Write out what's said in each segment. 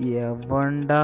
எவன்டா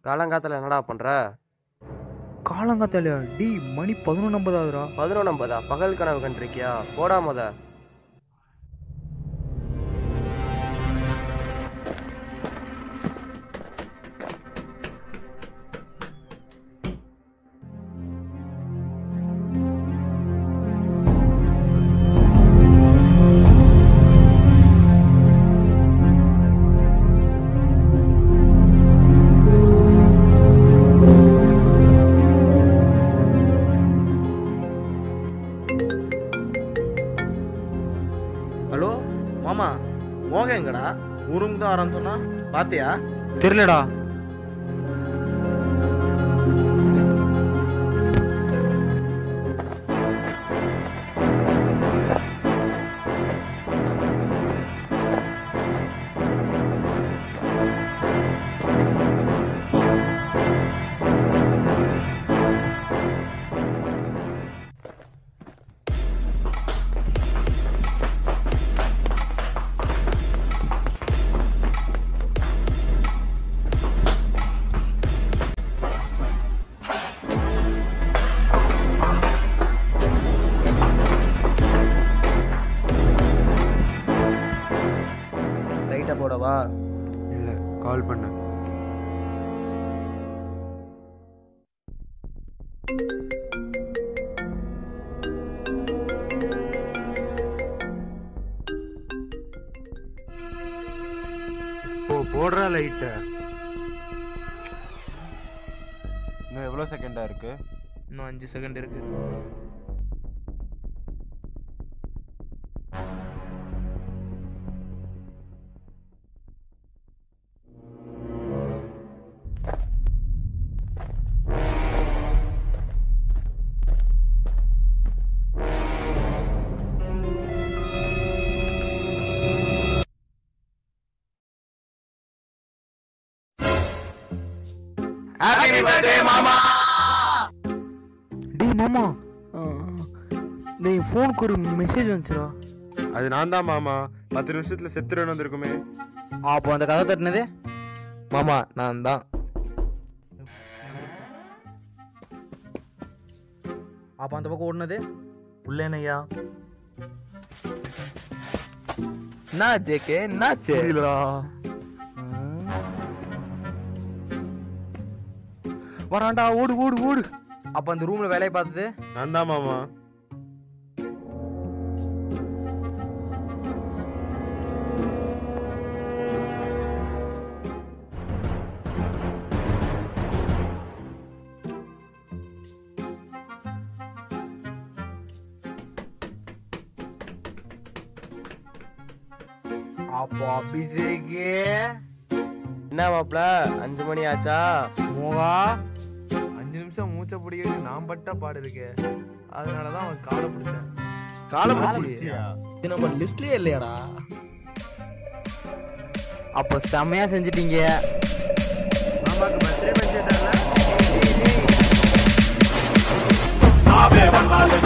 காலங்காத்தில் என்னடா பண்ணுற? காலங்காத்தாலையா? டி மணி 11:50 ஆகுதுடா. 11:50? பகல் கனவு கண்டிருக்கியா? போடா முத. ஹலோ மாமா, மோக எங்கடா? ஊருக்கு தான் வரேன்னு சொன்னா, பாத்தியா? தெரியலடா. லைட்டை போடவா? இல்லை, கால் பண்ண. போடுற லைட்ட. இன்னும் எவ்வளோ செகண்டா இருக்கு? இன்னும் 5 செகண்ட் இருக்கு. ஹாப்பி பர்த்டே மாமா. டி மாமா, இந்த ஃபோனுக்கு ஒரு மெசேஜ் வந்துச்சுடா. அது நான் தான் மாமா. 10 நிமிஷத்துல செத்துருன்னு வந்திருக்குமே. அப்போ அந்த கதை தட்டினதே மாமா நான் தான். அப்போ அந்த பக்கம் ஓடுனது உள்ளேனையா? என்ன ஜேகே, என்னாச்சு? வராண்டா, ஓடு ஓடு ஓடு. அப்போ அந்த ரூம்ல வேலையை பார்த்தது நான் தான் மாமா. அப்போ அபிஷேகே என்ன மாப்ள, 5 மணி ஆச்சா? மோகா 5 நிமிஷம் மூச்சை பிடிக்கிறது நான் பட்ட பாடு இருக்கே, அதனாலதான் அவன் காலை பிடிச்சேன். காலை பிடிச்சி இது நம்ம லிஸ்ட்லயே இல்லையாடா? அப்போ செம்மையா செஞ்சிட்டீங்க. மாமாக்கு பர்த்டே பண்ணிட்டாங்களா? சாவே வந்தாலும்